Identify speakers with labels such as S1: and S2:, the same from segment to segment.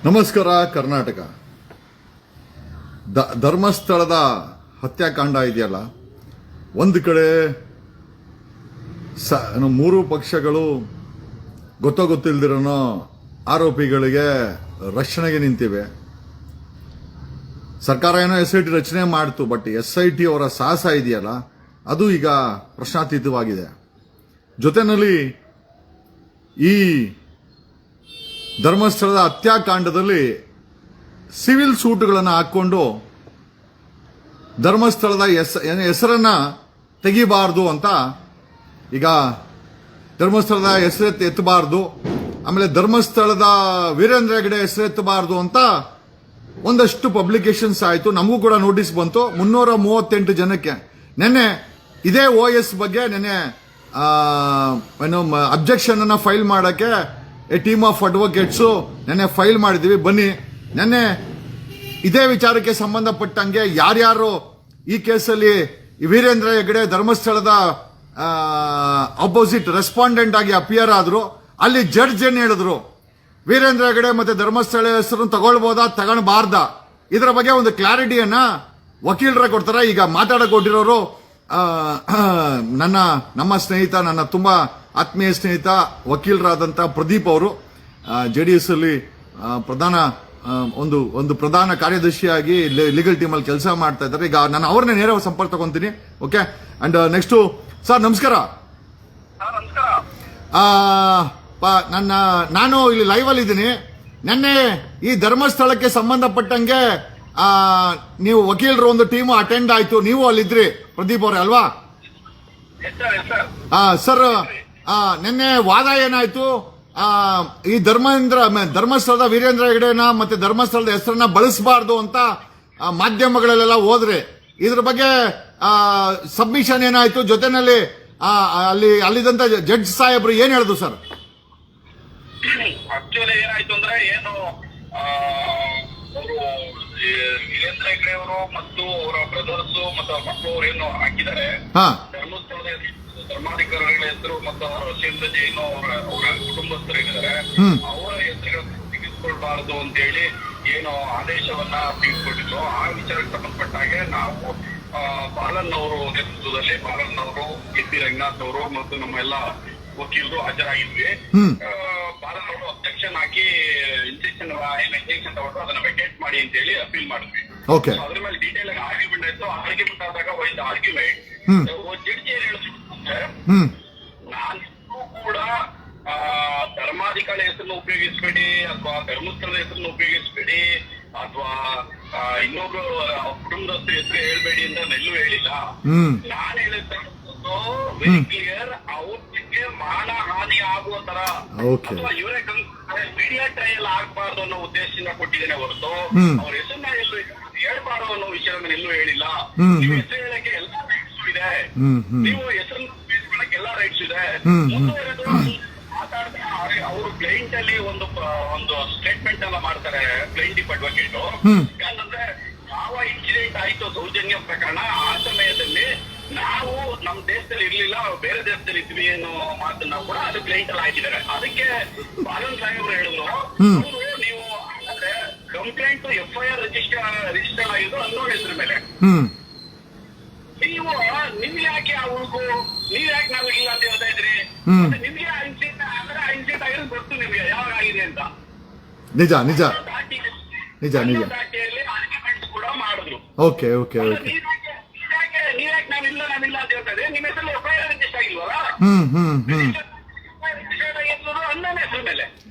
S1: ನಮಸ್ಕಾರ ಕರ್ನಾಟಕ. ಧರ್ಮಸ್ಥಳದ ಹತ್ಯಾಕಾಂಡ ಇದೆಯಲ್ಲ, ಒಂದು ಕಡೆ ಮೂರು ಪಕ್ಷಗಳು ಗೊತ್ತಿಲ್ದಿರೋ ಆರೋಪಿಗಳಿಗೆ ರಕ್ಷಣೆಗೆ ನಿಂತಿವೆ. ಸರ್ಕಾರ ಏನೋ SIT ರಚನೆ ಮಾಡ್ತು, ಬಟ್ SIT ಅವರ ಸಾಹಸ ಇದೆಯಲ್ಲ ಅದು ಈಗ ಪ್ರಶ್ನಾತೀತವಾಗಿದೆ. ಜೊತೆಯಲ್ಲಿ ಈ ಧರ್ಮಸ್ಥಳದ ಹತ್ಯಾಕಾಂಡದಲ್ಲಿ ಸಿವಿಲ್ ಸೂಟ್ಗಳನ್ನು ಹಾಕೊಂಡು ಧರ್ಮಸ್ಥಳದ ಹೆಸರನ್ನ ತೆಗಿಬಾರ್ದು ಅಂತ, ಈಗ ಧರ್ಮಸ್ಥಳದ ಹೆಸರು ಎತ್ತಬಾರ್ದು, ಆಮೇಲೆ ಧರ್ಮಸ್ಥಳದ ವೀರೇಂದ್ರ ಹೆಗಡೆ ಹೆಸರು ಎತ್ತಬಾರ್ದು ಅಂತ ಒಂದಷ್ಟು ಪಬ್ಲಿಕೇಶನ್ಸ್ ಆಯಿತು. ನಮಗೂ ಕೂಡ ನೋಟಿಸ್ ಬಂತು. 338 ಜನಕ್ಕೆ ನೆನ್ನೆ ಇದೇ OS ಬಗ್ಗೆ ನೆನ್ನೆ ಅಬ್ಜೆಕ್ಷನ್ ಅನ್ನ ಫೈಲ್ ಮಾಡಕ್ಕೆ ಟೀಮ್ ಆಫ್ ಅಡ್ವೊಕೇಟ್ಸ್ ನೆನ್ನೆ ಫೈಲ್ ಮಾಡಿದೀವಿ. ಬನ್ನಿ, ನೆನ್ನೆ ಇದೇ ವಿಚಾರಕ್ಕೆ ಸಂಬಂಧಪಟ್ಟಂಗೆ ಯಾರ್ಯಾರು ಈ ಕೇಸಲ್ಲಿ ವೀರೇಂದ್ರ ಹೆಗಡೆ ಧರ್ಮಸ್ಥಳದ ಅಪೋಸಿಟ್ ರೆಸ್ಪಾಂಡೆಂಟ್ ಆಗಿ ಅಪಿಯರ್ ಆದ್ರು, ಅಲ್ಲಿ ಜಡ್ಜ್ ಏನ್ ಹೇಳಿದ್ರು, ವೀರೇಂದ್ರ ಹೆಗಡೆ ಮತ್ತೆ ಧರ್ಮಸ್ಥಳ ಹೆಸರು ತಗೊಳ್ಬೋದಾ ತಗೊಳ್ಬಾರ್ದಾ, ಇದರ ಬಗ್ಗೆ ಒಂದು ಕ್ಲಾರಿಟಿಯನ್ನ ವಕೀಲರ ಕೊಡ್ತಾರೆ. ಈಗ ಮಾತಾಡಕ್ ಕೊಟ್ಟಿರೋರು ನಮ್ಮ ಸ್ನೇಹಿತ, ನನ್ನ ತುಂಬಾ ಆತ್ಮೀಯ ಸ್ನೇಹಿತ ವಕೀಲರಾದಂಥ ಪ್ರದೀಪ್ ಅವರು JDS ಅಲ್ಲಿ ಒಂದು ಪ್ರಧಾನ ಕಾರ್ಯದರ್ಶಿಯಾಗಿ ಲೀಗಲ್ ಟೀಮ್ ಅಲ್ಲಿ ಕೆಲಸ ಮಾಡ್ತಾ ಇದ್ದಾರೆ. ಈಗ ನಾನು ಅವ್ರನ್ನೇ ನೇರ ಸಂಪರ್ಕ ತಗೊಂತೀನಿ. ಓಕೆ, ಅಂಡ್ ನೆಕ್ಸ್ಟ್ ಸರ್ ನಮಸ್ಕಾರ. ನಾನು ಇಲ್ಲಿ ಲೈವ್ ಅಲ್ಲಿ ಇದ್ದೀನಿ. ನಿನ್ನೆ ಈ ಧರ್ಮಸ್ಥಳಕ್ಕೆ ಸಂಬಂಧಪಟ್ಟಂಗೆ ನೀವು ವಕೀಲರು ಒಂದು ಟೀಮ್ ಅಟೆಂಡ್ ಆಯ್ತು, ನೀವು ಅಲ್ಲಿದ್ರಿ ಪ್ರದೀಪ್ ಅವರೇ ಅಲ್ವಾ? ಸರ್, ನಿನ್ನೆ ವಾದ ಏನಾಯ್ತು? ಈ ಧರ್ಮಸ್ಥಳದ ವೀರೇಂದ್ರ ಹೆಗಡೆನ ಮತ್ತೆ ಧರ್ಮಸ್ಥಳದ ಹೆಸರನ್ನ ಬಳಸಬಾರ್ದು ಅಂತ ಮಾಧ್ಯಮಗಳಲ್ಲೆಲ್ಲ ಹೋದ್ರೆ, ಇದ್ರ ಬಗ್ಗೆ ಸಬ್ಮಿಷನ್ ಏನಾಯ್ತು? ಜೊತೆನಲ್ಲಿ ಅಲ್ಲಿದ್ದಂತ ಜಡ್ಜ್ ಸಾಹೇಬ್ರು ಏನ್ ಹೇಳಿದ್ರು ಸರ್?
S2: ಆಕ್ಚುಲಿ ಏನಾಯ್ತು ಅಂದ್ರೆ, ಏನು ಅವರು ವೀರೇಂದ್ರ ಹೆಗಡೆ ಅವರು ಮತ್ತು ಅವರ ಬ್ರದರ್ಸ್ ಮತ್ತು ಅವರ ಮಕ್ಕಳು ಏನು ಹಾಕಿದ್ದಾರೆ ಧರ್ಮಸ್ಥಳದ ಧರ್ಮಾಧಿಕಾರಿಗಳ ಹೆಸರು ಮತ್ತು ಅವರ ಸೇರಿದ ಜೈನು ಅವರ ಕುಟುಂಬಸ್ಥರು ಏನಿದ್ದಾರೆ ಅವರ ಹೆಸರುಗಳನ್ನು ತೆಗೆದುಕೊಳ್ಬಾರದು ಅಂತ ಹೇಳಿ ಏನು ಆದೇಶವನ್ನ ತೆಗೆದುಕೊಂಡಿದ್ರು. ಆ ವಿಚಾರಕ್ಕೆ ಸಂಬಂಧಪಟ್ಟ ಹಾಗೆ ನಾವು ಬಾಲನ್ ಅವರು ನೇತೃತ್ವದಲ್ಲಿ ಬಾಲನ್ ಅವರು KP ರಂಗನಾಥ್ ಅವರು ಮತ್ತು ನಮ್ಮ ಎಲ್ಲ ವಕೀಲರು ಹಾಜರಾಗಿದ್ವಿ. ಬಾಲನ್ ಅವರು ಅಬ್ಜೆಕ್ಷನ್ ಹಾಕಿ ಇಂಜೆಕ್ಷನ್ ತಗೊಂಡು ಅದನ್ನ ವೆಕೇಟ್ ಮಾಡಿ ಅಂತ ಹೇಳಿ ಅಪೀಲ್ ಮಾಡಿದ್ವಿ. ಅದ್ರ ಮೇಲೆ ಡೀಟೇಲ್ ಆಗಿ ಆರ್ಗ್ಯುಮೆಂಟ್ ಆಯ್ತು. ಆರ್ಗ್ಯುಮೆಂಟ್ ಆದಾಗ ಒಂದು ಆರ್ಗ್ಯುಮೆಂಟ್ ಜಡ್ಜಿ ಏನ್ ಹೇಳಿದ್ರು, ನಾನು ಕೂಡ ಧರ್ಮಾಧಿಕಾರಿ ಹೆಸರನ್ನು ಉಪಯೋಗಿಸಬೇಡಿ ಅಥವಾ ಧರ್ಮಸ್ಥಳದ ಹೆಸರನ್ನು ಉಪಯೋಗಿಸಬೇಡಿ ಅಥವಾ ಇನ್ನೊಬ್ರು ಕುಟುಂಬದಸ್ತ್ರ ಹೆಸರು ಹೇಳ್ಬೇಡಿ ಅಂತ ಎಲ್ಲೂ ಹೇಳಿಲ್ಲ. ನಾನು ಹೇಳಿದ್ದು ವೆರಿ ಕ್ಲಿಯರ್, ಅವ್ರಿಗೆ ಮಾನ ಹಾನಿ ಆಗುವ ತರ ಅಥವಾ ಇವರೇ ಮೀಡಿಯಾ ಟ್ರಯಲ್ ಆಗಬಾರ್ದು ಅನ್ನೋ ಉದ್ದೇಶದಿಂದ ಕೊಟ್ಟಿದ್ದೇನೆ ಹೊರತು ಅವ್ರ ಹೆಸರನ್ನ ಎಲ್ಲೂ ಹೇಳ್ಬಾರ್ದು ಅನ್ನೋ ವಿಷಯವನ್ನು ಎಲ್ಲೂ ಹೇಳಿಲ್ಲ. ನೀವು ಹೆಸರು ಹೇಳಕ್ಕೆ ಎಲ್ಲಾ ರೈಟ್ಸ್ ಇದೆ, ನೀವು ಹೆಸರನ್ನು ಉಪಯೋಗಿಸ್ಕೊಳ್ಳಕ್ಕೆ ಎಲ್ಲಾ ರೈಟ್ಸ್ ಇದೆ. ಮುಂದುವರೆದು ಮಾತಾಡ್ತಾರೆ ಅವರು ಕ್ಲೈಂಟ್ ಅಲ್ಲಿ ಒಂದು ಸ್ಟೇಟ್ಮೆಂಟ್ ಎಲ್ಲ ಮಾಡ್ತಾರೆ ಕ್ಲೈಂಟ್ ಅಡ್ವೊಕೇಟ್. ಯಾಕಂದ್ರೆ ಯಾವ ಇನ್ಸಿಡೆಂಟ್ ಆಯ್ತು ಸೌಜನ್ಯ ಪ್ರಕರಣ, ಆ ಸಮಯದಲ್ಲಿ ನಾವು ನಮ್ಮ ದೇಶದಲ್ಲಿ ಇರ್ಲಿಲ್ಲ, ಬೇರೆ ದೇಶದಲ್ಲಿ ಇದ್ವಿ ಅನ್ನೋ ಮಾತನ್ನ ಕೂಡ ಅದು ಕ್ಲೈಂಟ್ ಅಲ್ಲಿ ಹಾಕಿದ್ದಾರೆ. ಅದಕ್ಕೆ ಬಾಲನ್ ಸಾಹೇಬ್ರು ಹೇಳಿದ್ರು, ನೀವು ಅಂದ್ರೆ ಕಂಪ್ಲೇಂಟ್ FIR ರಿಜಿಸ್ಟರ್ ಆಗಿದ್ದು ಅನ್ನೋರ್ ಹೆಸರ ಮೇಲೆ, ನೀವು ನಿಮ್ಗೆ ಯಾಕೆ ಆ ಹುಡುಗು, ನೀವ್ ಯಾಕೆ ನಾವು ಇಲ್ಲ ಅಂತ ಹೇಳ್ತಾ ಇದ್ರಿ? ನಿಮ್ಗೆ ಇನ್ಸಿಡೆಂಟ್ ಅಂದ್ರೆ ಇನ್ಸಿಡೆಂಟ್ ಆಗಿರೋದು ಗೊತ್ತು ನಿಮ್ಗೆ ಯಾವಾಗ ಆಗಿದೆ ಅಂತ.
S1: ನಿಜ ನಿಜ ನಿಜ ನಿಜ
S2: ದಾಟಿಯಲ್ಲಿ ಆರ್ಗ್ಯುಮೆಂಟ್ ಕೂಡ ಮಾಡಿದ್ರು.
S1: ಓಕೆ ಓಕೆ ಓಕೆ,
S2: ನೀವ್ಯಾಕೆ ನಾವಿಲ್ಲ ಅಂತ ಹೇಳ್ತಾ ಇದ್ರಿ? ನಿಮ್ಮ ಹೆಸರು FIR ರಿಜಿಸ್ಟರ್ ಆಗಿಲ್ವಲ್ಲ? ರಿಜಿಸ್ಟರ್ ಆಗಿರೋದು ಅನ್ನೋನ್ ಹೆಸರು ಮೇಲೆ.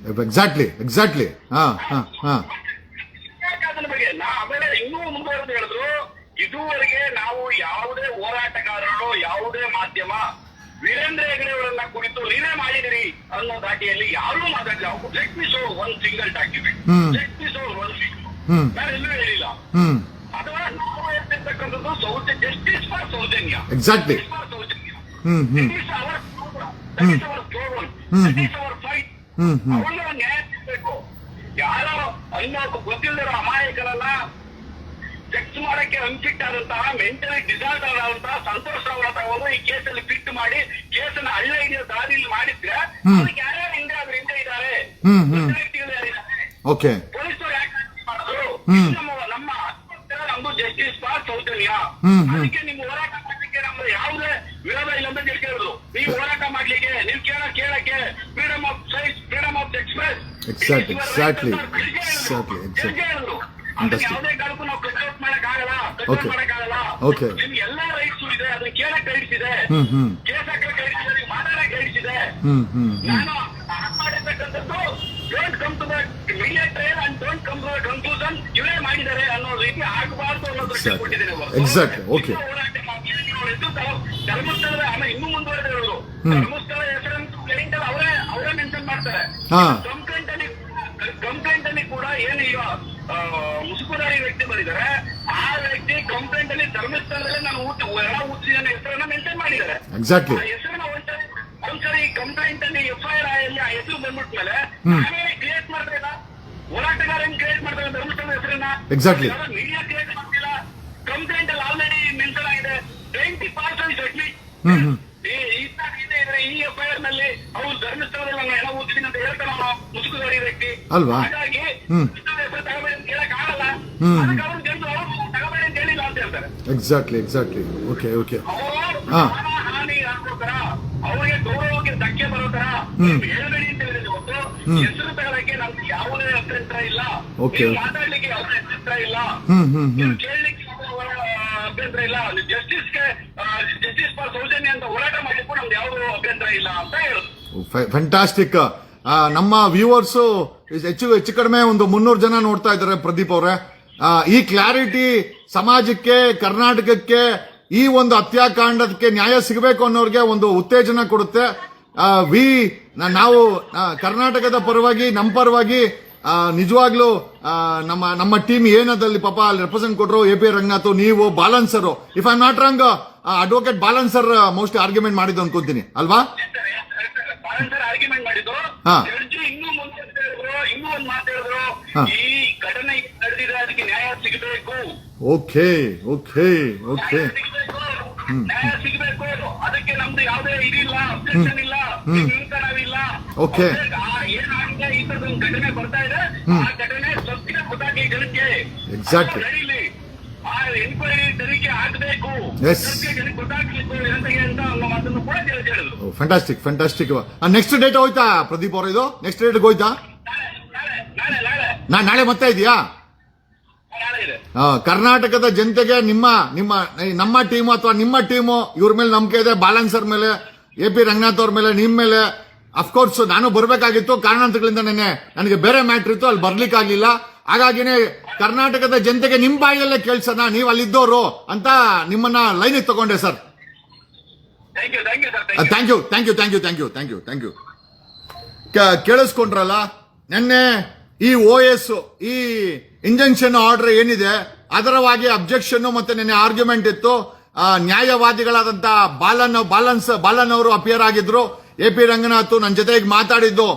S1: Exactly exactly.
S2: ಅದನ್ನ ಬಗ್ಗೆ ಆಮೇಲೆ ಇನ್ನೂ ಮುಂದುವರೆದು ಹೇಳಿದ್ರು, ಇದುವರೆಗೆ ನಾವು ಯಾವುದೇ ಹೋರಾಟಗಾರರು ಯಾವುದೇ ಮಾಧ್ಯಮ ವೀರೇಂದ್ರ ಹೆಗಡೆ ಅವರನ್ನ ಕುರಿತು ನೀವೇ ಮಾಡಿದಿರಿ ಅನ್ನೋ ದಾಟಿಯಲ್ಲಿ ಯಾರೂ ಮಾತಾಡಿಲ್ಲ. Let me show one single document, let me show one single, ನಾನು ಎಲ್ಲೂ ಹೇಳಿಲ್ಲ. ಅಥವಾ ನಾವು ಹೇಳ್ತಿರ್ತಕ್ಕಂಥದ್ದು ಜಸ್ಟಿಸ್ ಫಾರ್ ಸೌಜನ್ಯ,
S1: ಎಕ್ಸಾಕ್ಟ್ಲಿ,
S2: ಅವನ್ನ ನ್ಯಾಯ ಸಿಗಬೇಕು. ಯಾರೋ ಇನ್ನೊಬ್ಬ ಗೊತ್ತಿಲ್ಲದಿರೋ ಅಮಾಯಕರನ್ನ ಚೆಕ್ ಮಾಡಕ್ಕೆ ಅನ್ಫಿಟ್ ಆದಂತಹ ಮೆಂಟಲಿ ಡಿಸಾರ್ಡರ್ ಆದಂತಹ ಸಂತೋಷ್ ರಾವ್ ತಗೊಂಡು ಈ ಕೇಸಲ್ಲಿ ಫಿಟ್ ಮಾಡಿ ಕೇಸನ್ನ ಹಳ್ಳ ಹಿಡಿಯೋ ದಾರಿಯಲ್ಲಿ ಮಾಡಿದ್ರೆ ಯಾರ್ಯಾರು ಹಿಂದೆ ಇದ್ದಾರೆ,
S1: ಓಕೆ,
S2: ಪೊಲೀಸರು ನಮ್ಮ ನಮ್ದು ಜಸ್ಟಿಸ್ ಫಾರ್ ಸೌಜನ್ಯ. ಅದಕ್ಕೆ ನಿಮ್ ಹೋರಾಟ ಮಾಡ್ಲಿಕ್ಕೆ ನಮ್ದು ಯಾವುದೇ ವಿರೋಧ ಇಲ್ಲ ಅಂತ ಕೇಳಿದ್ರು. ನೀವು ಹೋರಾಟ ಮಾಡ್ಲಿಕ್ಕೆ ನೀವು ಕೇಳಕ್ಕೆ freedom of science, freedom of express,
S1: exactly
S2: ಹೇಳಿದ್ರು. ಅದನ್ನ ಯಾವುದೇ ಕಾಲಕ್ಕೂ ನಾವು ಕಟ್ಔಟ್ ಮಾಡಕ್ಕಾಗಲ್ಲ.
S1: ಓಕೆ,
S2: ನಿಮ್ಗೆ ಎಲ್ಲಾ ರೈಟ್ಸ್ ಇದೆ, ಅದನ್ನ ಕೇಳಕ್ ರೈಟ್ಸ್ ಇದೆ, ಕೇಸ್ ಹಾಕಕ್ ರೈಟ್ಸ್ ಇದೆ, ಮಾತಾಡಕ್ ರೈಟ್ಸ್ ಇದೆ. ನಾನು ಮಾಡಿರ್ತಕ್ಕಂಥದ್ದು don't come to the media trial and don't come to the conclusion ಇವೇ ಮಾಡಿದ್ದಾರೆ ಅನ್ನೋ ರೀತಿ ಆಗಬಾರ್ದು ಅನ್ನೋ ದೃಷ್ಟಿ ಕೊಟ್ಟಿದ್ದೇನೆ.
S1: ಎಕ್ಸಾಕ್ಟ್ಲಿ. ಓಕೆ,
S2: ಹೋರಾಟ ಮಾಡಿ ಧರ್ಮಸ್ಥಳದ ಆಮೇಲೆ ಇನ್ನೂ ಮುಂದುವರೆದಿರೋದು ಧರ್ಮಸ್ಥಳ ಹೆಸರನ್ನು ಕ್ಲೈಂಟ್ ಅಲ್ಲಿ ಅವರೇ ಮೆನ್ಷನ್ ಮಾಡ್ತಾರೆ. ಕಂಪ್ಲೇಂಟ್ ಅಲ್ಲಿ ಕೂಡ ಏನು ಈಗ ಮುಸುಕುದಾರಿ ವ್ಯಕ್ತಿ ಬಂದಿದ್ದಾರೆ, ಆ ವ್ಯಕ್ತಿ ಕಂಪ್ಲೇಂಟ್ ಅಲ್ಲಿ ಧರ್ಮಸ್ಥಳದಲ್ಲಿ ನಾನು ಊಟಿನ ಹೆಸರನ್ನ ಮೆನ್ಷನ್ ಮಾಡಿದ್ದಾರೆ.
S1: ಎಕ್ಸಾಕ್ಟ್ಲಿ.
S2: ಹೆಸರನ್ನ ಒಂದ್ಸರಿ ಕಂಪ್ಲೇಂಟ್ ಅಲ್ಲಿ FIR ಅಲ್ಲಿ ಆ ಹೆಸರು ಬಂದ್ಬಿಟ್ಮೇಲೆ ನಾವೇ ಕ್ರಿಯೇಟ್ ಮಾಡ್ತೇವೆ, ಹೋರಾಟಗಾರನ್ ಕ್ರಿಯೇಟ್ ಮಾಡ್ತಾರೆ ಧರ್ಮಸ್ಥಳದ ಹೆಸರನ್ನ.
S1: ಎಕ್ಸಾಕ್ಟ್ಲಿ.
S2: ಮೀಡಿಯಾ ಕ್ರಿಯೇಟ್ ಮಾಡ್ತಿಲ್ಲ. ಕಂಪ್ಲೇಂಟ್ ಅಲ್ಲಿ ಆಲ್ರೆಡಿ ಮೆನ್ಷನ್ ಆಗಿದೆ 20% ಅಟ್ಲೀಸ್ಟ್ ಈ FIR ನಲ್ಲಿ ಅವ್ರು ಧರ್ಮಸ್ಥಳದಲ್ಲಿ ನಾನು ಹೆಣ ಓದ್ತೀನಿ ಅಂತ ಹೇಳ್ತಾನೆ ಮುಸುಕುದಾರಿ ವ್ಯಕ್ತಿ
S1: ಅಲ್ವಾ.
S2: ಹಾಗಾಗಿ ಹೆಸರು ತಗೋಬೇಡಿ ಅಂತ ಹೇಳಕ್ ಆಗಲ್ಲ. ಅದಕ್ಕೆ ಅವ್ರು ಜನರು ಅವರು ತಗೋಬೇಡಿ ಅಂತ ಹೇಳಿಲ್ಲ ಅಂತ ಹೇಳ್ತಾರೆ.
S1: ಎಕ್ಸಾಕ್ಟ್ಲಿ. ಓಕೆ.
S2: ಅವರು ಹಾನಿ ಹಾಕೋತರ ಅವರಿಗೆ ಗೌರವಕ್ಕೆ ಧಕ್ಕೆ ಬರೋ ತರ ಹೇಳಬೇಡಿ ಅಂತ ಹೇಳಿದ್ರೆ ಹೊತ್ತು ಹೆಸರು ತಗೊಳಕ್ಕೆ ನಮ್ಗೆ ಯಾವುದೇ ಅಭ್ಯಂತರ ಇಲ್ಲ, ಮಾತಾಡ್ಲಿಕ್ಕೆ ಯಾವುದೇ ಅಭ್ಯಂತರ ಇಲ್ಲ, ಕೇಳಲಿಕ್ಕೆ ಅಭ್ಯಂತರ ಇಲ್ಲ, ಜಸ್ಟಿಸ್ ಫಾರ್ ಸೌಜನ್ಯ ಅಂತ ಹೋರಾಟ ಮಾಡ್ಲಿಕ್ಕೂ ನಮ್ದು ಯಾವುದೂ ಅಭ್ಯಂತರ ಇಲ್ಲ ಅಂತ ಹೇಳುದು.
S1: ಫ್ಯಾಂಟಾಸ್ಟಿಕ್. ನಮ್ಮ ವ್ಯೂವರ್ಸ್ ಹೆಚ್ಚು ಕಡಿಮೆ ಒಂದು 300 ಜನ ನೋಡ್ತಾ ಇದ್ದಾರೆ ಪ್ರದೀಪ್ ಅವರೇ. ಈ ಕ್ಲಾರಿಟಿ ಸಮಾಜಕ್ಕೆ, ಕರ್ನಾಟಕಕ್ಕೆ ಈ ಒಂದು ಹತ್ಯಾಕಾಂಡಕ್ಕೆ ನ್ಯಾಯ ಸಿಗಬೇಕು ಅನ್ನೋರಿಗೆ ಒಂದು ಉತ್ತೇಜನ ಕೊಡುತ್ತೆ. ನಾವು ಕರ್ನಾಟಕದ ಪರವಾಗಿ, ನಮ್ಮ ಪರವಾಗಿ ನಿಜವಾಗ್ಲೂ ನಮ್ಮ ಟೀಮ್ ಏನದಲ್ಲಿ ಪಾಪ ಅಲ್ಲಿ ರೆಪ್ರೆಸೆಂಟ್ ಕೊಟ್ಟರು AP ರಂಗನಾಥ್, ನೀವು Balan sir, if I not wrong advocate Balan sir most argument ಮಾಡಿದ್ದು ಅನ್ಕೊಂತೀನಿ ಅಲ್ವಾ?
S2: ಆರ್ಗ್ಯುಮೆಂಟ್ ಮಾಡಿದ್ದು ಇನ್ನೂ ಮುಂದೆ ಇನ್ನೂ ಒಂದು ಮಾತು ಹೇಳಿದ್ರು, ಈ ಘಟನೆ ನಡೆದಿದೆ, ಅದಕ್ಕೆ ನ್ಯಾಯ ಸಿಗಬೇಕು.
S1: ಓಕೆ.
S2: ನ್ಯಾಯ ಸಿಗಬೇಕು, ಅದಕ್ಕೆ ನಮ್ದು ಯಾವುದೇ ಇದಿಲ್ಲ, ಅಬ್ಜೆಕ್ಷನ್ ಇಲ್ಲ, ನಾವಿಲ್ಲ.
S1: ಓಕೆ.
S2: ಏನಾಗಿದೆ ಈ ತರದ ಒಂದು ಘಟನೆ ಬರ್ತಾ ಇದೆ, ಆ ಘಟನೆ ಸತ್ಯ ಗೊತ್ತಾಗಿ ಜನಕ್ಕೆ
S1: ಎಕ್ಸಾಕ್ಟ್ಲಿ
S2: ಆ ಎನ್ಕ್ವೈರಿ ತನಿಖೆ ಆಗಬೇಕು, ಜನಕ್ಕೆ ಗೊತ್ತಾಗ್ಬೇಕು ಅಂತ ಅನ್ನೋ ಮಾತನ್ನು ಕೂಡ ಹೇಳಿದ್ರು.
S1: ಫ್ಯಾಂಟಾಸ್ಟಿಕ್. ನೆಕ್ಸ್ಟ್ ಡೇಟ್ ಹೋಯ್ತಾ ಪ್ರದೀಪ್ ಅವರು? ಇದು ನೆಕ್ಸ್ಟ್ ಡೇಟ್ ಹೋಯ್ತಾ? ನಾಳೆ ಮತ್ತೆ ಇದೆಯಾ? ಕರ್ನಾಟಕದ ಜನತೆಗೆ ನಮ್ಮ ಟೀಮು ಅಥವಾ ನಿಮ್ಮ ಟೀಮು ಇವ್ರ ಮೇಲೆ ನಂಬಿಕೆ ಇದೆ, ಬಾಲನ್ಸರ್ ಮೇಲೆ, AP ರಂಗನಾಥ್ ಅವ್ರ ಮೇಲೆ, ನಿಮ್ ಮೇಲೆ. ಅಫ್ಕೋರ್ಸ್ ನಾನು ಬರ್ಬೇಕಾಗಿತ್ತು, ಕಾರಣಾಂತರಗಳಿಂದ ನನಗೆ ಬೇರೆ ಮ್ಯಾಟ್ರ್ ಇತ್ತು, ಅಲ್ಲಿ ಬರ್ಲಿಕ್ಕಾಗಿಲ್ಲ. ಹಾಗಾಗಿನೇ ಕರ್ನಾಟಕದ ಜನತೆಗೆ ನಿಮ್ ಬಾಯಲ್ಲೇ ಕೇಳ್ಸೋಣ, ನೀವು ಅಲ್ಲಿದ್ದವರು ಅಂತ ನಿಮ್ಮನ್ನ ಲೈನಿಗೆ ತಗೊಂಡೆ ಸರ್. Thank you. ಕೇಳಿಸ್ಕೊಂಡ್ರಲ್ಲ, ನಿನ್ನೆ ಈ OS ಈ ಇಂಜಂಕ್ಷನ್ ಆರ್ಡರ್ ಏನಿದೆ ಅದರವಾಗಿ ಅಬ್ಜೆಕ್ಷನ್ ಮತ್ತೆ ನಿನ್ನೆ ಆರ್ಗ್ಯುಮೆಂಟ್ ಇತ್ತು. ನ್ಯಾಯವಾದಿಗಳಾದಂತ ಬಾಲನ್ ಅವರು ಅಪಿಯರ್ ಆಗಿದ್ರು. AP ರಂಗನಾಥ್ ನನ್ನ ಜೊತೆಗೆ ಮಾತಾಡಿದ್ದು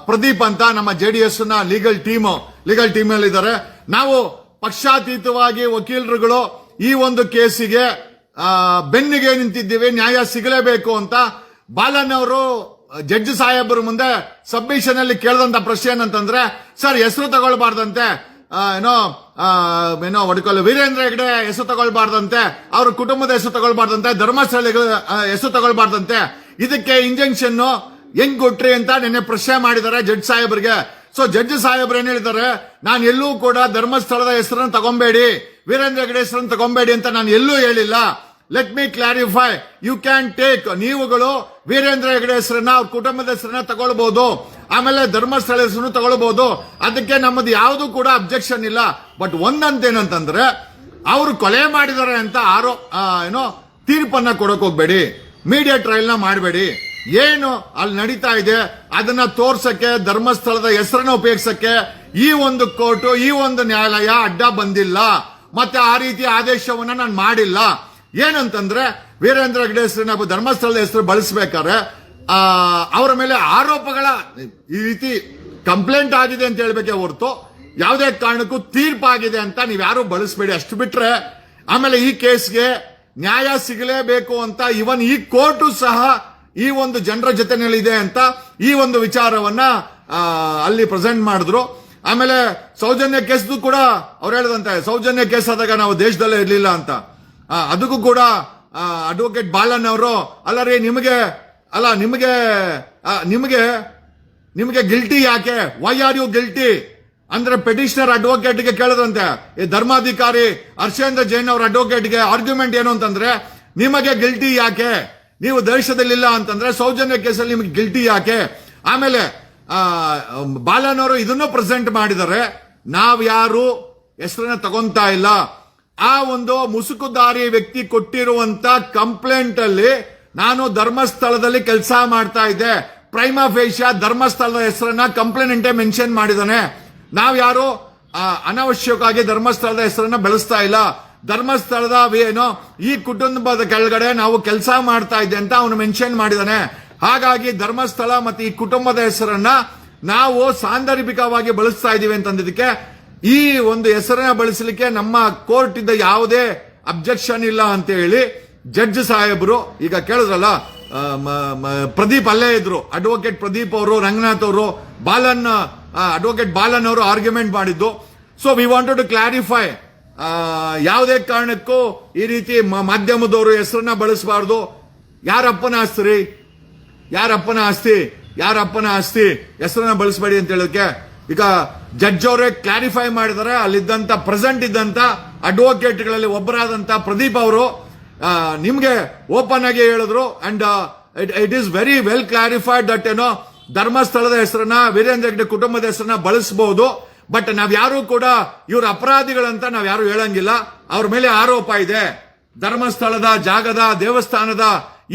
S1: ಪ್ರದೀಪ್ ಅಂತ ನಮ್ಮ JDS ನ ಲೀಗಲ್ ಟೀಮ್ ಅಲ್ಲಿ ಇದ್ದಾರೆ. ನಾವು ಪಕ್ಷಾತೀತವಾಗಿ ವಕೀಲರುಗಳು ಈ ಒಂದು ಕೇಸಿಗೆ ಬೆನ್ನಿಗೆ ನಿಂತಿದ್ದೀವಿ, ನ್ಯಾಯ ಸಿಗಲೇಬೇಕು ಅಂತ. ಬಾಲನ್ ಅವರು ಜಡ್ಜ್ ಸಾಹೇಬರ ಮುಂದೆ ಸಬ್ಮಿಷನ್ ಅಲ್ಲಿ ಕೇಳಿದಂತ ಪ್ರಶ್ನೆ ಏನಂತಂದ್ರೆ, ಸರ್ ಹೆಸರು ತಗೊಳ್ಬಾರ್ದಂತೆ, ವೀರೇಂದ್ರ ಹೆಗ್ಡೆ ಹೆಸರು ತಗೊಳ್ಬಾರ್ದಂತೆ, ಅವ್ರ ಕುಟುಂಬದ ಹೆಸರು ತಗೊಳ್ಬಾರ್ದಂತೆ, ಧರ್ಮಸ್ಥಳ ಹೆಸರು ತಗೊಳ್ಬಾರ್ದಂತೆ, ಇದಕ್ಕೆ ಇಂಜೆಕ್ಷನ್ ಹೆಂಗ್ ಕೊಟ್ರಿ ಅಂತ ನಿನ್ನೆ ಪ್ರಶ್ನೆ ಮಾಡಿದ್ದಾರೆ ಜಡ್ಜ್ ಸಾಹೇಬರಿಗೆ. ಸೊ ಜಡ್ಜ್ ಸಾಹೇಬ್ರು ಏನ್ ಹೇಳಿದ್ದಾರೆ, ನಾನು ಎಲ್ಲೂ ಕೂಡ ಧರ್ಮಸ್ಥಳದ ಹೆಸರನ್ನು ತಗೊಂಬೇಡಿ, ವೀರೇಂದ್ರ ಹೆಗ್ಡೆ ಹೆಸರನ್ನು ತಗೊಂಬೇಡಿ ಅಂತ ನಾನು ಎಲ್ಲೂ ಹೇಳಿಲ್ಲ. Let me clarify, you can take, ನೀವುಗಳು ವೀರೇಂದ್ರ ಹೆಗ್ಡೆ ಹೆಸರನ್ನ, ಅವ್ರ ಕುಟುಂಬದ ಹೆಸರನ್ನ ತಗೊಳ್ಬಹುದು, ಆಮೇಲೆ ಧರ್ಮಸ್ಥಳ ಹೆಸರನ್ನು ತಗೊಳ್ಬಹುದು, ಅದಕ್ಕೆ ನಮ್ಮದು ಯಾವುದು ಕೂಡ ಅಬ್ಜೆಕ್ಷನ್ ಇಲ್ಲ. ಬಟ್ ಒಂದಂತೇನಂತಂದ್ರೆ, ಅವರು ಕೊಲೆ ಮಾಡಿದ್ದಾರೆ ಅಂತ ತೀರ್ಪನ್ನ ಕೊಡಕ್ ಹೋಗ್ಬೇಡಿ, ಮೀಡಿಯಾ ಟ್ರಯಲ್ ನ ಮಾಡಬೇಡಿ. ಏನು ಅಲ್ಲಿ ನಡೀತಾ ಇದೆ ಅದನ್ನ ತೋರ್ಸಕ್ಕೆ, ಧರ್ಮಸ್ಥಳದ ಹೆಸರನ್ನ ಉಪಯೋಗಿಸಕ್ಕೆ ಈ ಒಂದು ಕೋರ್ಟು, ಈ ಒಂದು ನ್ಯಾಯಾಲಯ ಅಡ್ಡ ಬಂದಿಲ್ಲ, ಮತ್ತೆ ಆ ರೀತಿ ಆದೇಶವನ್ನ ನಾನು ಮಾಡಿಲ್ಲ. ಏನಂತಂದ್ರೆ, ವೀರೇಂದ್ರ ಹೆಗ್ಡೆ ಹೆಸರನ್ನ ಧರ್ಮಸ್ಥಳದ ಹೆಸರು ಬಳಸಬೇಕಾದ್ರೆ ಅವರ ಮೇಲೆ ಆರೋಪಗಳ ಈ ರೀತಿ ಕಂಪ್ಲೇಂಟ್ ಆಗಿದೆ ಅಂತ ಹೇಳ್ಬೇಕೆ ಹೊರತು ಯಾವುದೇ ಕಾರಣಕ್ಕೂ ತೀರ್ಪಾಗಿದೆ ಅಂತ ನೀವ್ಯಾರು ಬಳಸಬೇಡಿ. ಅಷ್ಟು ಬಿಟ್ರೆ ಆಮೇಲೆ ಈ ಕೇಸ್ಗೆ ನ್ಯಾಯ ಸಿಗಲೇಬೇಕು ಅಂತ ಇವನ್ ಈ ಕೋರ್ಟು ಸಹ ಈ ಒಂದು ಜನರ ಜೊತೆನಲ್ಲಿದೆ ಅಂತ ಈ ಒಂದು ವಿಚಾರವನ್ನ ಅಲ್ಲಿ ಪ್ರೆಸೆಂಟ್ ಮಾಡಿದ್ರು. ಆಮೇಲೆ ಸೌಜನ್ಯ ಕೇಸ್ದು ಕೂಡ ಅವ್ರು ಹೇಳದಂತೆ ಸೌಜನ್ಯ ಕೇಸ್ ಆದಾಗ ನಾವು ದೇಶದಲ್ಲೇ ಇರ್ಲಿಲ್ಲ ಅಂತ. ಅದಕ್ಕೂ ಕೂಡ ಅಡ್ವೊಕೇಟ್ ಬಾಲನ್ ಅವರು ಅಲ್ಲ ರೀ ನಿಮಗೆ ಗಿಲ್ಟಿ ಯಾಕೆ, ವೈ ಆರ್ ಯು ಗಿಲ್ಟಿ ಅಂದ್ರೆ ಪೆಟಿಷನರ್ ಅಡ್ವೊಕೇಟ್ಗೆ ಕೇಳದಂತೆ. ಈ ಧರ್ಮಾಧಿಕಾರಿ ಹರ್ಷೇಂದ್ರ ಜೈನ್ ಅವರ ಅಡ್ವೊಕೇಟ್ಗೆ ಆರ್ಗ್ಯುಮೆಂಟ್ ಏನು ಅಂತಂದ್ರೆ ನಿಮಗೆ ಗಿಲ್ಟಿ ಯಾಕೆ, ನೀವು ದೇಶದಲ್ಲಿಲ್ಲ ಅಂತಂದ್ರೆ ಸೌಜನ್ಯ ಕೇಸಲ್ಲಿ ನಿಮಗೆ ಗಿಲ್ಟಿ ಯಾಕೆ. ಆಮೇಲೆ ಬಾಲನ್ ಅವರು ಇದನ್ನು ಪ್ರೆಸೆಂಟ್ ಮಾಡಿದ್ದಾರೆ, ನಾವ್ ಯಾರು ಹೆಸರನ್ನ ತಗೊಂತಾ ಇಲ್ಲ. ಆ ಒಂದು ಮುಸುಕುದಾರಿ ವ್ಯಕ್ತಿ ಕೊಟ್ಟಿರುವಂತ ಕಂಪ್ಲೇಂಟ್ ಅಲ್ಲಿ ನಾನು ಧರ್ಮಸ್ಥಳದಲ್ಲಿ ಕೆಲಸ ಮಾಡ್ತಾ ಇದ್ದೆ, ಪ್ರೈಮಾ ಫೇಶಿಯಾ ಧರ್ಮಸ್ಥಳದ ಹೆಸರನ್ನ ಕಂಪ್ಲೇಂಟೇ ಮೆನ್ಷನ್ ಮಾಡಿದಾನೆ. ನಾವ್ ಯಾರು ಅನಾವಶ್ಯಕವಾಗಿ ಧರ್ಮಸ್ಥಳದ ಹೆಸರನ್ನ ಬೆಳೆಸ್ತಾ ಇಲ್ಲ. ಧರ್ಮಸ್ಥಳದ ಏನು ಈ ಕುಟುಂಬದ ಕೆಳಗಡೆ ನಾವು ಕೆಲಸ ಮಾಡ್ತಾ ಇದ್ದೆ ಅಂತ ಅವನು ಮೆನ್ಷನ್ ಮಾಡಿದಾನೆ. ಹಾಗಾಗಿ ಧರ್ಮಸ್ಥಳ ಮತ್ತೆ ಈ ಕುಟುಂಬದ ಹೆಸರನ್ನ ನಾವು ಸಾಂದರ್ಭಿಕವಾಗಿ ಬಳಸ್ತಾ ಇದೀವಿ ಅಂತಂದಿದ್ದಕ್ಕೆ ಈ ಒಂದು ಹೆಸರನ್ನ ಬಳಸಲಿಕ್ಕೆ ನಮ್ಮ ಕೋರ್ಟ್ ಇಂದ ಯಾವುದೇ ಅಬ್ಜೆಕ್ಷನ್ ಇಲ್ಲ ಅಂತ ಹೇಳಿ ಜಡ್ಜ್ ಸಾಹೇಬರು ಈಗ ಕೇಳಿದ್ರಲ್ಲ, ಪ್ರದೀಪ್ ಅಲ್ಲೇ ಇದ್ರು, ಅಡ್ವೊಕೇಟ್ ಪ್ರದೀಪ್ ಅವರು, ರಂಗನಾಥ್ ಅವರು, ಅಡ್ವೊಕೇಟ್ ಬಾಲನ್ ಅವರು ಆರ್ಗ್ಯುಮೆಂಟ್ ಮಾಡಿದ್ದು. So we wanted to clarify, ಯಾವುದೇ ಕಾರಣಕ್ಕೂ ಈ ರೀತಿ ಮಾಧ್ಯಮದವರು ಹೆಸರನ್ನ ಬಳಸಬಾರ್ದು. ಯಾರಪ್ಪನ ಆಸ್ತಿ ಹೆಸರನ್ನ ಬಳಸಬೇಡಿ ಅಂತ ಹೇಳೋಕೆ ಈಗ ಜಡ್ಜ್ ಅವರೇ ಕ್ಲಾರಿಫೈ ಮಾಡಿದ್ದಾರೆ. ಅಲ್ಲಿದ್ದಂತ ಪ್ರೆಸೆಂಟ್ ಇದ್ದಂತ ಅಡ್ವೊಕೇಟ್ಗಳಲ್ಲಿ ಒಬ್ಬರಾದಂತ ಪ್ರದೀಪ್ ಅವರು ನಿಮ್ಗೆ ಓಪನ್ ಆಗಿ ಹೇಳಿದ್ರು. And it is very well clarified that ಧರ್ಮಸ್ಥಳದ ಹೆಸರನ್ನ, ವೀರೇಂದ್ರ ಹೆಗ್ಡೆ ಕುಟುಂಬದ ಹೆಸರನ್ನ ಬಳಸಬಹುದು. ಬಟ್ ನಾವ್ ಯಾರು ಕೂಡ ಇವ್ರ ಅಪರಾಧಿಗಳಂತ ನಾವ್ ಯಾರು ಹೇಳಂಗಿಲ್ಲ. ಅವ್ರ ಮೇಲೆ ಆರೋಪ ಇದೆ, ಧರ್ಮಸ್ಥಳದ ಜಾಗದ ದೇವಸ್ಥಾನದ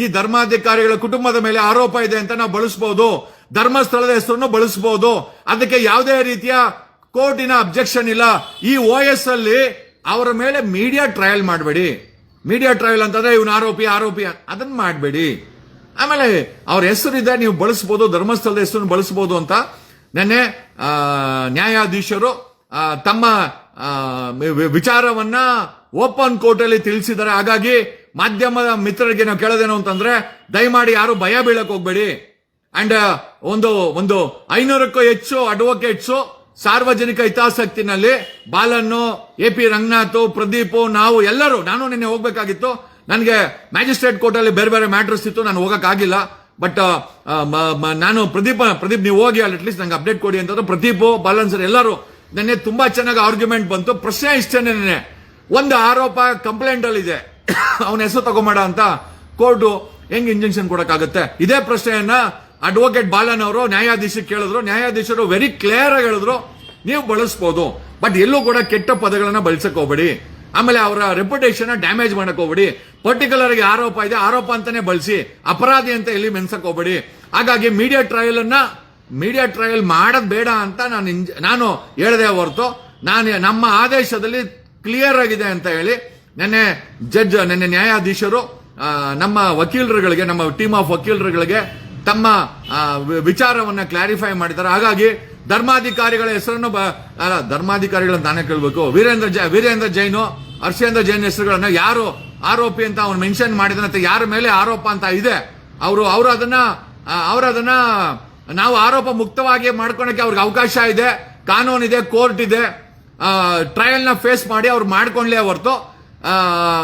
S1: ಈ ಧರ್ಮಾಧಿಕಾರಿಗಳ ಕುಟುಂಬದ ಮೇಲೆ ಆರೋಪ ಇದೆ ಅಂತ ನಾವು ಬಳಸಬಹುದು. ಧರ್ಮಸ್ಥಳದ ಹೆಸರನ್ನು ಬಳಸಬಹುದು, ಅದಕ್ಕೆ ಯಾವುದೇ ರೀತಿಯ ಕೋರ್ಟಿನ ಅಬ್ಜೆಕ್ಷನ್ ಇಲ್ಲ. ಈ OS ಅಲ್ಲಿ ಅವರ ಮೇಲೆ ಮೀಡಿಯಾ ಟ್ರಯಲ್ ಮಾಡಬೇಡಿ. ಮೀಡಿಯಾ ಟ್ರಯಲ್ ಅಂತಂದ್ರೆ ಇವನು ಆರೋಪಿ ಅದನ್ನ ಮಾಡಬೇಡಿ. ಆಮೇಲೆ ಅವ್ರ ಹೆಸರಿದೆ, ನೀವು ಬಳಸಬಹುದು, ಧರ್ಮಸ್ಥಳದ ಹೆಸರನ್ನು ಬಳಸಬಹುದು ಅಂತ ನೆನ್ನೆ ನ್ಯಾಯಾಧೀಶರು ತಮ್ಮ ವಿಚಾರವನ್ನ ಓಪನ್ ಕೋರ್ಟ್ ಅಲ್ಲಿ ತಿಳಿಸಿದ್ದಾರೆ. ಹಾಗಾಗಿ ಮಾಧ್ಯಮದ ಮಿತ್ರರಿಗೆ ನಾವು ಕೇಳೋದೇನು ಅಂತಂದ್ರೆ ದಯಮಾಡಿ ಯಾರು ಭಯ ಬೀಳಕ್ ಹೋಗ್ಬೇಡಿ. ಅಂಡ್ ಒಂದು 500ಕ್ಕೂ ಹೆಚ್ಚು ಅಡ್ವೊಕೇಟ್ಸ್ ಸಾರ್ವಜನಿಕ ಹಿತಾಸಕ್ತಿನಲ್ಲಿ ಬಾಲನ್ನು, AP ರಂಗನಾಥ್, ಪ್ರದೀಪ್, ನಾವು ಎಲ್ಲರೂ, ನಾನು ನಿನ್ನೆ ಹೋಗ್ಬೇಕಾಗಿತ್ತು, ನನಗೆ ಮ್ಯಾಜಿಸ್ಟ್ರೇಟ್ ಕೋರ್ಟ್ ಅಲ್ಲಿ ಬೇರೆ ಬೇರೆ ಮ್ಯಾಟರ್ಸ್ ಇತ್ತು, ನಾನು ಹೋಗಕ್ಕಾಗಿಲ್ಲ. ಬಟ್ ನಾನು ಪ್ರದೀಪ್ ನೀವು ಹೋಗಿ ಅಲ್ಲಿ ಅಟ್ಲೀಸ್ಟ್ ನಂಗೆ ಅಪ್ಡೇಟ್ ಕೊಡಿ ಅಂತಂದ್ರೆ ಪ್ರದೀಪ್, ಬಾಲನ್ ಸರ್ ಎಲ್ಲರೂ ನೆನ್ನೆ ತುಂಬಾ ಚೆನ್ನಾಗಿ ಆರ್ಗ್ಯುಮೆಂಟ್ ಬಂತು. ಪ್ರಶ್ನೆ ಇಷ್ಟೇನೆ, ನೆನ್ನೆ ಒಂದು ಆರೋಪ ಕಂಪ್ಲೇಂಟ್ ಅಲ್ಲಿ ಇದೆ, ಅವನ ಹೆಸರು ತಗೊಂಬೇಡ ಅಂತ ಕೋರ್ಟ್ ಹೆಂಗ್ ಇಂಜೆಕ್ಷನ್ ಕೊಡಕ್ಕಾಗತ್ತೆ? ಇದೇ ಪ್ರಶ್ನೆಯನ್ನ ಅಡ್ವೊಕೇಟ್ ಬಾಲನ್ ಅವರು ನ್ಯಾಯಾಧೀಶರಿಗೆ ಕೇಳಿದ್ರು. ನ್ಯಾಯಾಧೀಶರು ವೆರಿ ಕ್ಲಿಯರ್ ಆಗಿ ಹೇಳಿದ್ರು, ನೀವು ಬಳಸಬಹುದು, ಬಟ್ ಎಲ್ಲೂ ಕೂಡ ಕೆಟ್ಟ ಪದಗಳನ್ನ ಬಳಸಕ್ ಹೋಗ್ಬೇಡಿ. ಆಮೇಲೆ ಅವರ ರೆಪ್ಯುಟೇಷನ್ ಡ್ಯಾಮೇಜ್ ಮಾಡಕ್ ಹೋಗ್ಬೇಡಿ. ಪರ್ಟಿಕ್ಯುಲರ್ ಆಗಿ ಆರೋಪ ಇದೆ, ಆರೋಪ ಅಂತಾನೆ ಬಳಸಿ, ಅಪರಾಧಿ ಅಂತ ಎಲ್ಲಿ ಮೆನ್ಸಕ್ ಹೋಗ್ಬೇಡಿ. ಹಾಗಾಗಿ ಮೀಡಿಯಾ ಟ್ರಯಲ್ ಮಾಡೋದ್ ಬೇಡ ಅಂತ ನಾನು ಹೇಳದೆ ಹೊರತು, ನಮ್ಮ ಆದೇಶದಲ್ಲಿ ಕ್ಲಿಯರ್ ಆಗಿದೆ ಅಂತ ಹೇಳಿ ನೆನ್ನೆ ನ್ಯಾಯಾಧೀಶರು ನಮ್ಮ ವಕೀಲರುಗಳಿಗೆ, ನಮ್ಮ ಟೀಮ್ ಆಫ್ ವಕೀಲರುಗಳಿಗೆ ತಮ್ಮ ವಿಚಾರವನ್ನ ಕ್ಲಾರಿಫೈ ಮಾಡಿದ್ದಾರೆ. ಹಾಗಾಗಿ ಧರ್ಮಾಧಿಕಾರಿಗಳ ಹೆಸರನ್ನು ಧರ್ಮಾಧಿಕಾರಿಗಳನ್ನ ನಾನೇ ಕೇಳಬೇಕು, ವೀರೇಂದ್ರ ಜೈನು, ಹರ್ಷೇಂದ್ರ ಜೈನ್ ಹೆಸರುಗಳನ್ನ ಯಾರು ಆರೋಪಿ ಅಂತ ಅವನು ಮೆನ್ಷನ್ ಮಾಡಿದ, ಯಾರ ಮೇಲೆ ಆರೋಪ ಅಂತ ಇದೆ, ಅವರು ಅದನ್ನ ನಾವು ಆರೋಪ ಮುಕ್ತವಾಗಿ ಮಾಡ್ಕೊಳಕ್ಕೆ ಅವ್ರಿಗೆ ಅವಕಾಶ ಇದೆ, ಕಾನೂನಿದೆ, ಕೋರ್ಟ್ ಇದೆ. ಟ್ರಯಲ್ ನ ಫೇಸ್ ಮಾಡಿ ಅವ್ರು ಮಾಡ್ಕೊಂಡ್ಲೇ ಹೊರತು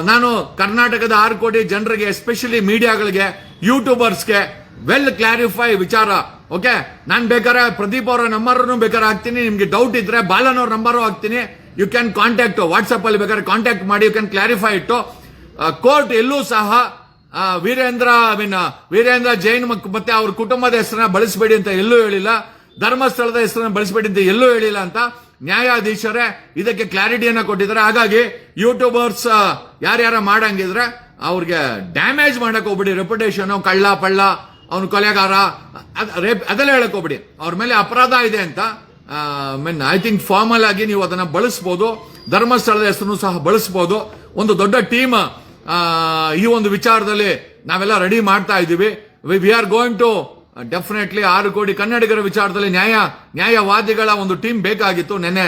S1: ನಾನು ಕರ್ನಾಟಕದ 6 ಕೋಟಿ ಜನರಿಗೆ, ಎಸ್ಪೆಷಲಿ ಮೀಡಿಯಾಗಳಿಗೆ, ಯೂಟ್ಯೂಬರ್ಸ್ಗೆ ವೆಲ್ ಕ್ಲಾರಿಫೈ ವಿಚಾರ. ಓಕೆ, ನಾನು ಬೇಕಾದ್ರೆ ಪ್ರದೀಪ್ ಅವರ ನಂಬರ್ ಬೇಕಾದ್ರೆ ಹಾಕ್ತೀನಿ, ನಿಮ್ಗೆ ಡೌಟ್ ಇದ್ರೆ ಬಾಲನ್ ಅವ್ರ ನಂಬರ್ ಹಾಕ್ತೀನಿ, ಯು ಕ್ಯಾನ್ ಕಾಂಟ್ಯಾಕ್ಟ್, ವಾಟ್ಸ್ಆಪ್ ಅಲ್ಲಿ ಬೇಕಾದ್ರೆ ಕಾಂಟ್ಯಾಕ್ಟ್ ಮಾಡಿ, ಯು ಕ್ಯಾನ್ ಕ್ಲಾರಿಫೈ ಇಟ್ಟು. ಕೋರ್ಟ್ ಎಲ್ಲೂ ಸಹ ವೀರೇಂದ್ರ ಜೈನ್ ಮತ್ತೆ ಅವ್ರ ಕುಟುಂಬದ ಹೆಸರನ್ನ ಬಳಸಬೇಡಿ ಅಂತ ಎಲ್ಲೂ ಹೇಳಿಲ್ಲ, ಧರ್ಮಸ್ಥಳದ ಹೆಸರನ್ನ ಬಳಸಬೇಡಿ ಅಂತ ಎಲ್ಲೂ ಹೇಳಿಲ್ಲ ಅಂತ ನ್ಯಾಯಾಧೀಶರೇ ಇದಕ್ಕೆ ಕ್ಲಾರಿಟಿಯನ್ನ ಕೊಟ್ಟಿದ್ದಾರೆ. ಹಾಗಾಗಿ ಯೂಟ್ಯೂಬರ್ಸ್ ಯಾರ್ಯಾರ ಮಾಡಂಗಿದ್ರೆ ಅವ್ರಿಗೆ ಡ್ಯಾಮೇಜ್ ಮಾಡಕ್ ಹೋಗ್ಬಿಡಿ, ರೆಪ್ಯುಟೇಷನ್, ಕಳ್ಳ ಪಳ್ಳ, ಅವನು ಕೊಲೆಗಾರ ಅದೆಲ್ಲ ಹೇಳಕ್ ಹೋಗ್ಬಿಡಿ. ಅವ್ರ ಮೇಲೆ ಅಪರಾಧ ಇದೆ ಅಂತ ಐ ಥಿಂಕ್ ಫಾರ್ಮಲ್ ಆಗಿ ನೀವು ಅದನ್ನ ಬಳಸಬಹುದು, ಧರ್ಮಸ್ಥಳದ ಹೆಸರನ್ನು ಸಹ ಬಳಸಬಹುದು. ಒಂದು ದೊಡ್ಡ ಟೀಮ್ ಈ ಒಂದು ವಿಚಾರದಲ್ಲಿ ನಾವೆಲ್ಲ ರೆಡಿ ಮಾಡ್ತಾ ಇದ್ದೀವಿ. We are going to definitely 6 ಕೋಟಿ ಕನ್ನಡಿಗರ ವಿಚಾರದಲ್ಲಿ ನ್ಯಾಯವಾದಿಗಳ ಒಂದು ಟೀಮ್ ಬೇಕಾಗಿತ್ತು. ನೆನ್ನೆ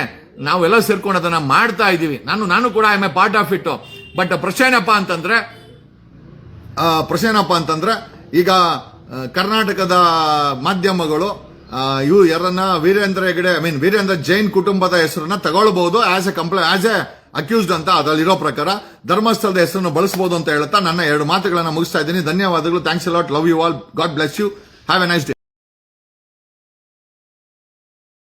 S1: ನಾವೆಲ್ಲ ಸೇರ್ಕೊಂಡು ಅದನ್ನ ಮಾಡ್ತಾ ಇದ್ದೀವಿ. ನಾನು ಕೂಡ I M A part of it. But ಪ್ರಶ್ನೆ ಏನಪ್ಪಾ ಅಂತಂದ್ರೆ ಈಗ ಕರ್ನಾಟಕದ ಮಾಧ್ಯಮಗಳು ಇವು ಯಾರನ್ನ ವೀರೇಂದ್ರ ಹೆಗಡೆ ವೀರೇಂದ್ರ ಜೈನ್ ಕುಟುಂಬದ ಹೆಸರನ್ನ ತಗೊಳ್ಬಹುದು ಆಸ್ ಎ ಅಕ್ಯೂಸ್ಡ್ ಅಂತ ಅದರಲ್ಲಿರೋ ಪ್ರಕಾರ ಧರ್ಮಸ್ಥಳದ ಹೆಸರನ್ನು ಬಳಸಬಹುದು ಅಂತ ಹೇಳ್ತಾ ನನ್ನ 2 ಮಾತುಗಳನ್ನ ಮುಗಿಸ್ತಾ ಇದ್ದೀನಿ. ಧನ್ಯವಾದಗಳು. Thanks a lot. Love you all. God bless you. Have a nice day.